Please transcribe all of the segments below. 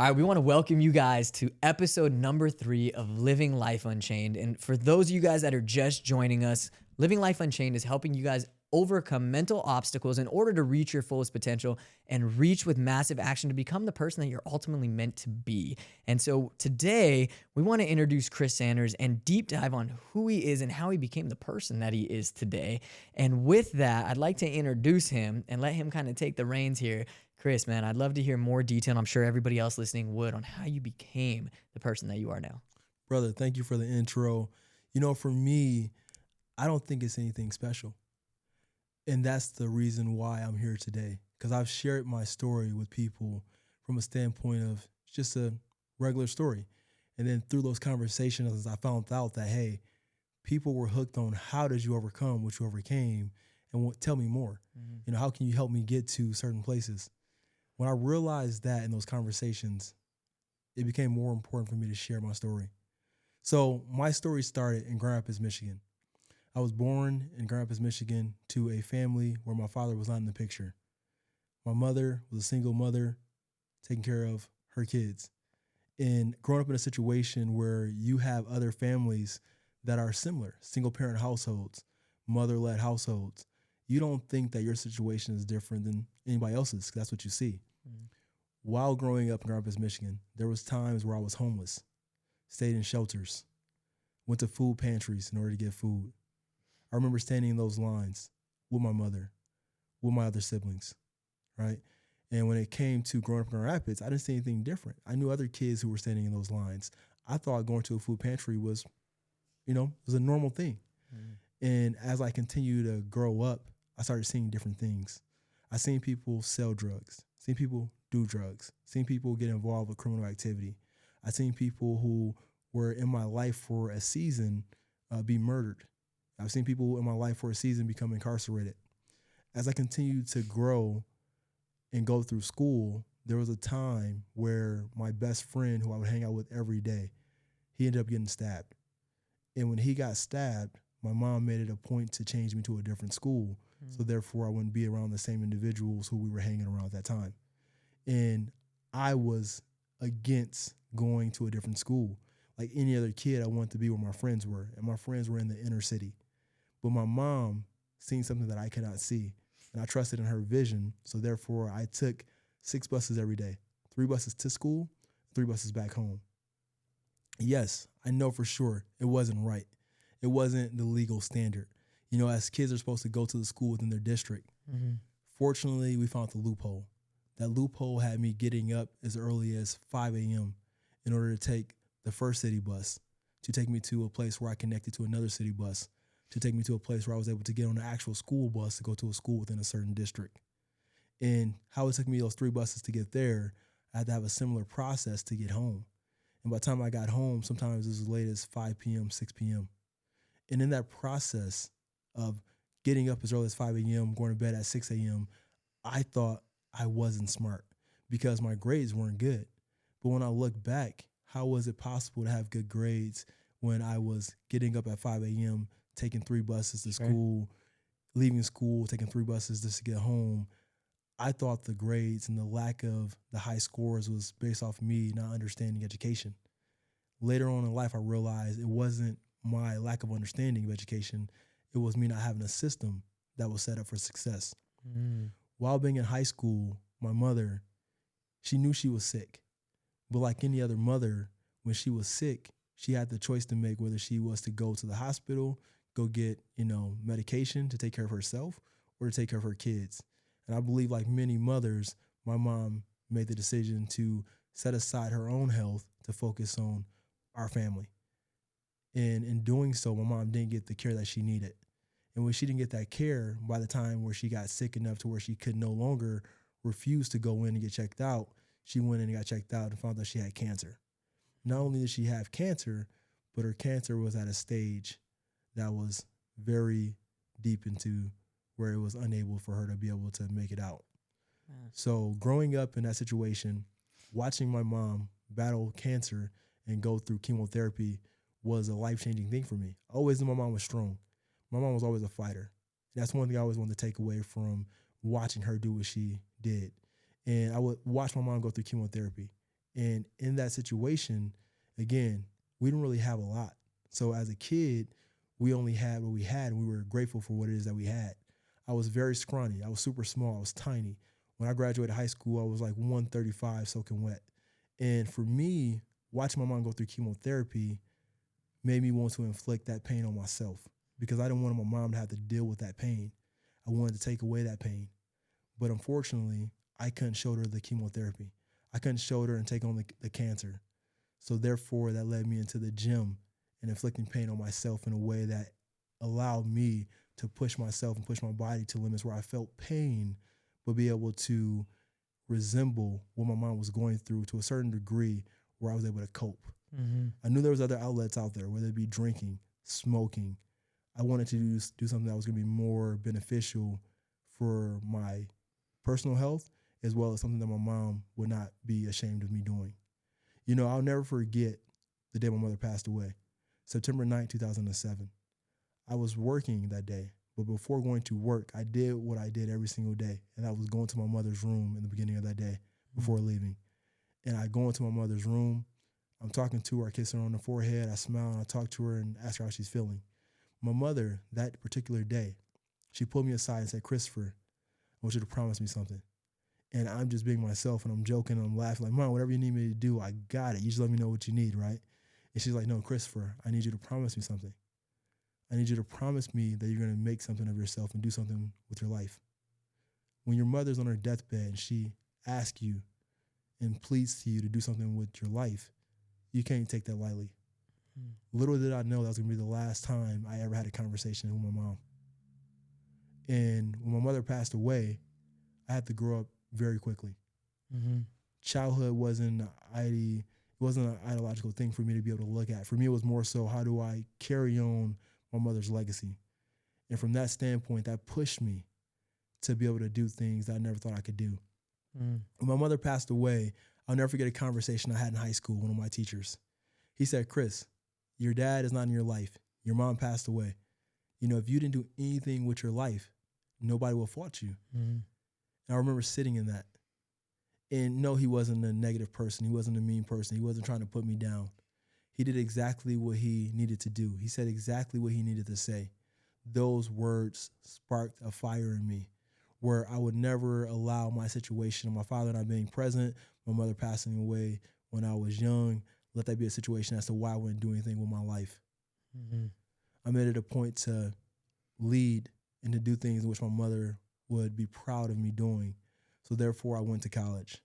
All right, we want to welcome you guys to episode number 3 of Living Life Unchained. And for those of you guys that are just joining us, Living Life Unchained is helping you guys overcome mental obstacles in order to reach your fullest potential and reach with massive action to become the person that you're ultimately meant to be. And so today, we want to introduce Chris Sanders and deep dive on who he is and how he became the person that he is today. And with that, I'd like to introduce him and let him kind of take the reins here. Chris, man, I'd love to hear more detail, and I'm sure everybody else listening would, on how you became the person that you are now. Brother, thank you for the intro. You know, for me, I don't think it's anything special. And that's the reason why I'm here today, because I've shared my story with people from a standpoint of just a regular story. And then through those conversations, I found out that, hey, people were hooked on how did you overcome what you overcame, and tell me more. Mm-hmm. You know, how can you help me get to certain places? When I realized that in those conversations, it became more important for me to share my story. So my story started in Grand Rapids, Michigan. I was born in Grand Rapids, Michigan, to a family where my father was not in the picture. My mother was a single mother taking care of her kids. And growing up in a situation where you have other families that are similar, single parent households, mother-led households, you don't think that your situation is different than anybody else's, because that's what you see. Mm-hmm. While growing up in Grand Rapids, Michigan, there was times where I was homeless, stayed in shelters, went to food pantries in order to get food. I remember standing in those lines with my mother, with my other siblings, right? And when it came to growing up in Grand Rapids, I didn't see anything different. I knew other kids who were standing in those lines. I thought going to a food pantry was a normal thing. Mm-hmm. And as I continued to grow up, I started seeing different things. I seen people sell drugs, seen people do drugs, seen people get involved with criminal activity. I seen people who were in my life for a season be murdered. I've seen people in my life for a season become incarcerated. As I continued to grow and go through school, there was a time where my best friend, who I would hang out with every day, he ended up getting stabbed. And when he got stabbed, my mom made it a point to change me to a different school. Mm-hmm. So therefore I wouldn't be around the same individuals who we were hanging around at that time. And I was against going to a different school. Like any other kid, I wanted to be where my friends were, and my friends were in the inner city. But my mom seen something that I could not see, and I trusted in her vision. So therefore I took 6 buses every day, 3 buses to school, 3 buses back home. Yes, I know for sure it wasn't right. It wasn't the legal standard. You know, as kids are supposed to go to the school within their district. Mm-hmm. Fortunately, we found the loophole. That loophole had me getting up as early as 5 a.m. in order to take the first city bus to take me to a place where I connected to another city bus to take me to a place where I was able to get on the actual school bus to go to a school within a certain district. And how it took me those 3 buses to get there, I had to have a similar process to get home. And by the time I got home, sometimes it was as late as 5 p.m., 6 p.m. And in that process of getting up as early as 5 a.m., going to bed at 6 a.m., I thought I wasn't smart because my grades weren't good. But when I look back, how was it possible to have good grades when I was getting up at 5 a.m., taking 3 buses to school, leaving school, taking 3 buses just to get home? I thought the grades and the lack of the high scores was based off me not understanding education. Later on in life, I realized it wasn't my lack of understanding of education. It was me not having a system that was set up for success. Mm. While being in high school, my mother, she knew she was sick. But like any other mother, when she was sick, she had the choice to make whether she was to go to the hospital, go get, medication to take care of herself or to take care of her kids. And I believe, like many mothers, my mom made the decision to set aside her own health to focus on our family. And in doing so, my mom didn't get the care that she needed. And when she didn't get that care, by the time where she got sick enough to where she could no longer refuse to go in and get checked out, she went in and got checked out and found out she had cancer. Not only did she have cancer, but her cancer was at a stage that was very deep into where it was unable for her to be able to make it out. Yeah. So growing up in that situation, watching my mom battle cancer and go through chemotherapy was a life-changing thing for me. I always knew my mom was strong. My mom was always a fighter. That's one thing I always wanted to take away from watching her do what she did. And I would watch my mom go through chemotherapy. And in that situation, again, we didn't really have a lot. So as a kid, we only had what we had, and we were grateful for what it is that we had. I was very scrawny. I was super small. I was tiny. When I graduated high school, I was like 135 soaking wet. And for me, watching my mom go through chemotherapy made me want to inflict that pain on myself because I didn't want my mom to have to deal with that pain. I wanted to take away that pain. But unfortunately, I couldn't shoulder the chemotherapy. I couldn't shoulder and take on the cancer. So therefore, that led me into the gym and inflicting pain on myself in a way that allowed me to push myself and push my body to limits where I felt pain, but be able to resemble what my mom was going through to a certain degree where I was able to cope. Mm-hmm. I knew there was other outlets out there, whether it be drinking, smoking. I wanted to do something that was going to be more beneficial for my personal health, as well as something that my mom would not be ashamed of me doing. You know, I'll never forget the day my mother passed away, September 9th, 2007. I was working that day, but before going to work, I did what I did every single day, and that was going to my mother's room in the beginning of that day before leaving. And I go into my mother's room. I'm talking to her, I kiss her on the forehead, I smile, and I talk to her and ask her how she's feeling. My mother, that particular day, she pulled me aside and said, "Christopher, I want you to promise me something." And I'm just being myself, and I'm joking, and I'm laughing, like, "Mom, whatever you need me to do, I got it. You just let me know what you need, right?" And she's like, "No, Christopher, I need you to promise me something. I need you to promise me that you're going to make something of yourself and do something with your life. When your mother's on her deathbed and she asks you and pleads to you to do something with your life, you can't take that lightly." Little did I know that was going to be the last time I ever had a conversation with my mom. And when my mother passed away, I had to grow up very quickly. Mm-hmm. Childhood wasn't an ideological thing for me to be able to look at. For me, it was more so, how do I carry on my mother's legacy? And from that standpoint, that pushed me to be able to do things that I never thought I could do. When my mother passed away, I'll never forget a conversation I had in high school with one of my teachers. He said, "Chris, your dad is not in your life. Your mom passed away. You know, if you didn't do anything with your life, nobody will fault you." And I remember sitting in that. And no, he wasn't a negative person. He wasn't a mean person. He wasn't trying to put me down. He did exactly what he needed to do. He said exactly what he needed to say. Those words sparked a fire in me where I would never allow my situation, my father not being present, my mother passing away when I was young, let that be a situation as to why I wouldn't do anything with my life. I made it a point to lead and to do things in which my mother would be proud of me doing. So therefore, I went to college.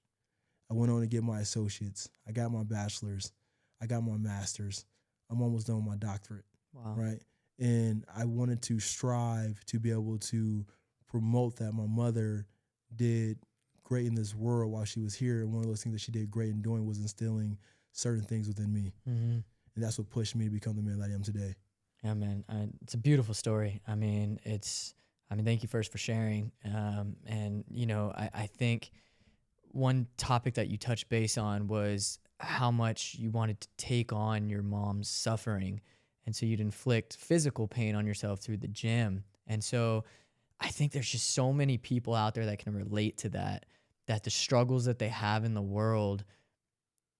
I went on to get my associates. I got my bachelor's. I got my master's. I'm almost done with my doctorate. Wow. Right? And I wanted to strive to be able to promote that my mother did great in this world while she was here. And one of those things that she did great in doing was instilling certain things within me. And that's what pushed me to become the man that I am today. Yeah, man. It's a beautiful story. I mean, thank you first for sharing. And, you know, I think one topic that you touched base on was how much you wanted to take on your mom's suffering. And so you'd inflict physical pain on yourself through the gym. And so I think there's just so many people out there that can relate to that the struggles that they have in the world,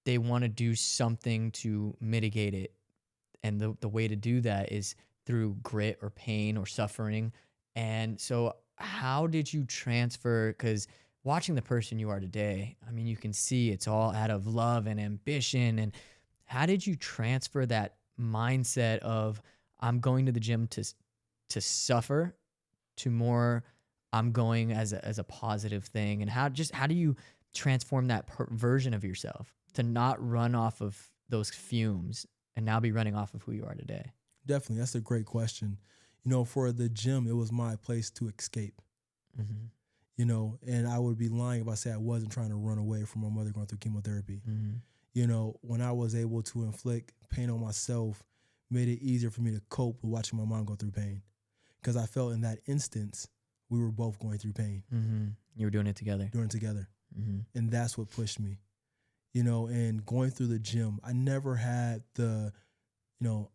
they want to do something to mitigate it. And the way to do that is through grit or pain or suffering. And so how did you transfer, because watching the person you are today, I mean, you can see it's all out of love and ambition. And how did you transfer that mindset of I'm going to the gym to suffer to more I'm going as a positive thing? And how do you transform that version of yourself to not run off of those fumes and now be running off of who you are today? Definitely. That's a great question. You know, for the gym, it was my place to escape. You know, and I would be lying if I said I wasn't trying to run away from my mother going through chemotherapy. You know, when I was able to inflict pain on myself, made it easier for me to cope with watching my mom go through pain. Because I felt in that instance, we were both going through pain. You were doing it together. And that's what pushed me. You know, and going through the gym, I never had the, you know,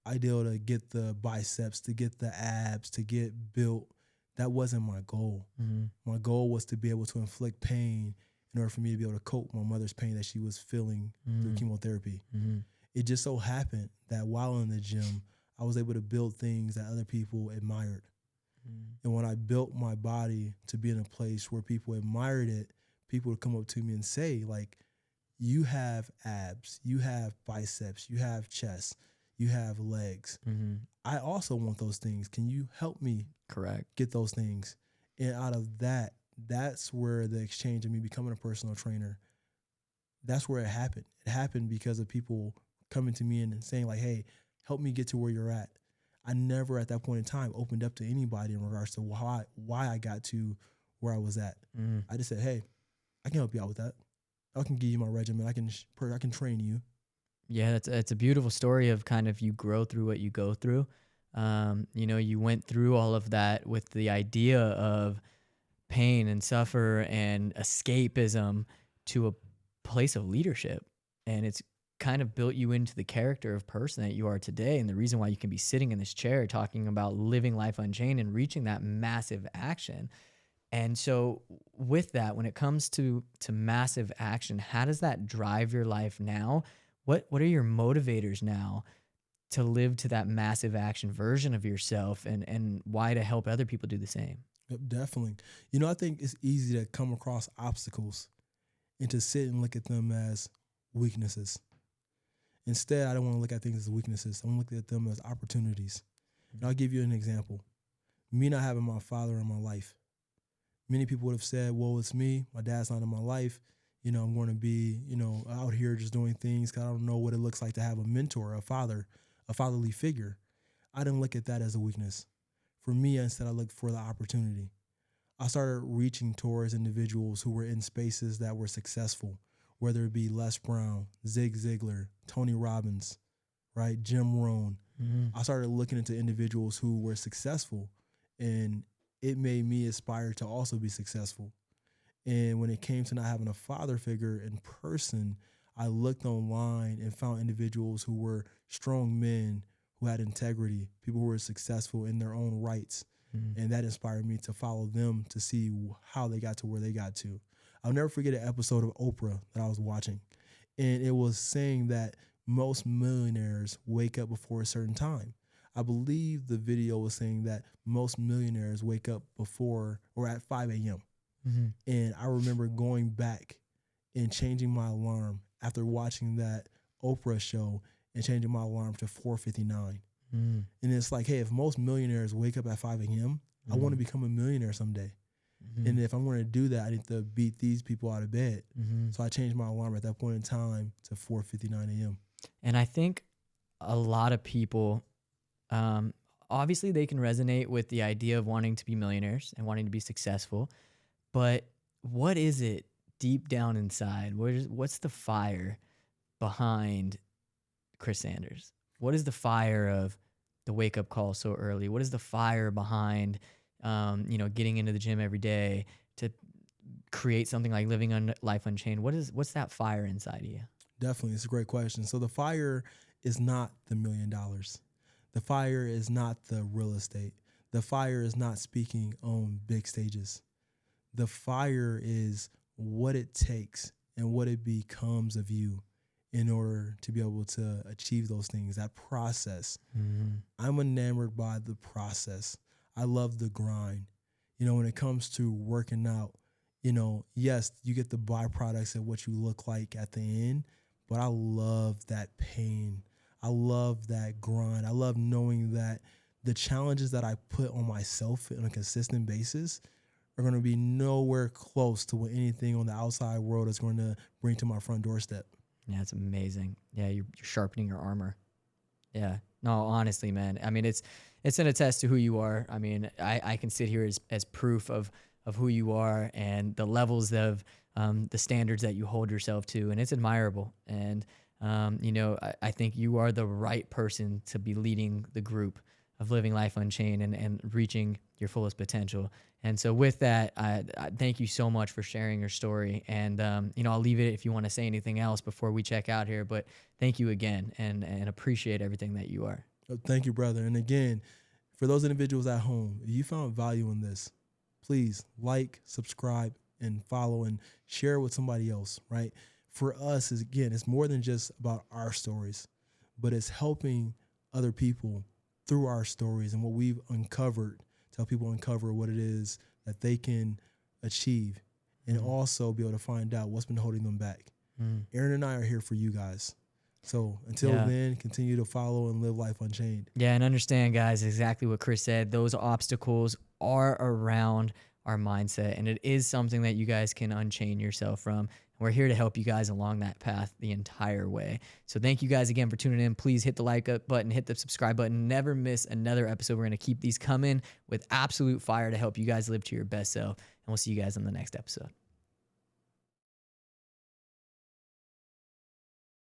ideal to get the biceps, to get the abs, to get built. That wasn't my goal. My goal was to be able to inflict pain in order for me to be able to cope with my mother's pain that she was feeling through chemotherapy. Mm-hmm. It just so happened that while in the gym, I was able to build things that other people admired. And when I built my body to be in a place where people admired it, people would come up to me and say, like, you have abs, you have biceps, you have chest, you have legs. Mm-hmm. I also want those things. Can you help me Correct. get those things? And out of that, that's where the exchange of me becoming a personal trainer, that's where it happened. It happened because of people coming to me and saying, like, hey, help me get to where you're at. I never at that point in time opened up to anybody in regards to why I got to where I was at. I just said, hey, I can help you out with that. I can give you my regimen. I can train you. Yeah, it's a beautiful story of kind of you grow through what you go through. You know, you went through all of that with the idea of pain and suffer and escapism to a place of leadership. And it's kind of built you into the character of person that you are today. And the reason why you can be sitting in this chair talking about living life unchained and reaching that massive action. And so with that, when it comes to massive action, how does that drive your life now? What are your motivators now to live to that massive action version of yourself, and why to help other people do the same? Yep, definitely. You know, I think it's easy to come across obstacles and to sit and look at them as weaknesses. Instead, I don't want to look at things as weaknesses. I want to look at them as opportunities. And I'll give you an example. Me not having my father in my life. Many people would have said, well, it's me. My dad's not in my life. You know, I'm going to be, you know, out here just doing things because I don't know what it looks like to have a mentor, a father, a fatherly figure. I didn't look at that as a weakness. For me, instead, I looked for the opportunity. I started reaching towards individuals who were in spaces that were successful, whether it be Les Brown, Zig Ziglar, Tony Robbins, right, Jim Rohn. I started looking into individuals who were successful, and it made me aspire to also be successful. And when it came to not having a father figure in person, I looked online and found individuals who were strong men, who had integrity, people who were successful in their own rights. And that inspired me to follow them to see how they got to where they got to. I'll never forget an episode of Oprah that I was watching. And it was saying that most millionaires wake up before a certain time. I believe the video was saying that most millionaires wake up before or at 5 a.m. And I remember going back and changing my alarm after watching that Oprah show and changing my alarm to 4:59. And it's like, hey, if most millionaires wake up at 5 a.m., I want to become a millionaire someday. And if I'm going to do that, I need to beat these people out of bed. So I changed my alarm at that point in time to 4:59 a.m. And I think a lot of people, obviously they can resonate with the idea of wanting to be millionaires and wanting to be successful. But what is it deep down inside? What's the fire behind Chris Sanders? What is the fire of the wake up call so early? What is the fire behind, getting into the gym every day to create something like Living Life Unchained? What's that fire inside of you? Definitely. It's a great question. So the fire is not the $1 million. The fire is not the real estate. The fire is not speaking on big stages. The fire is what it takes and what it becomes of you in order to be able to achieve those things, that process. I'm enamored by the process. I love the grind. You know, when it comes to working out, you know, yes, you get the byproducts of what you look like at the end, but I love that pain. I love that grind. I love knowing that the challenges that I put on myself on a consistent basis are going to be nowhere close to what anything on the outside world is going to bring to my front doorstep. Yeah, it's amazing. Yeah, you're sharpening your armor. Yeah. No, honestly, man. I mean, it's an attest to who you are. I mean, I can sit here as proof of who you are and the levels of the standards that you hold yourself to, and it's admirable. And I think you are the right person to be leading the group of Living Life Unchained and reaching your fullest potential. And so with that, I thank you so much for sharing your story. And, I'll leave it if you want to say anything else before we check out here, but thank you again and appreciate everything that you are. Thank you, brother. And again, for those individuals at home, if you found value in this, please like, subscribe, and follow and share with somebody else, right? For us, is again, it's more than just about our stories, but it's helping other people through our stories and what we've uncovered to help people uncover what it is that they can achieve and also be able to find out what's been holding them back. Aaron and I are here for you guys. So until then, continue to follow and live life unchained. Yeah, and understand, guys, exactly what Chris said. Those obstacles are around our mindset, and it is something that you guys can unchain yourself from. We're here to help you guys along that path the entire way. So thank you guys again for tuning in. Please hit the like button, hit the subscribe button. Never miss another episode. We're going to keep these coming with absolute fire to help you guys live to your best self. And we'll see you guys in the next episode.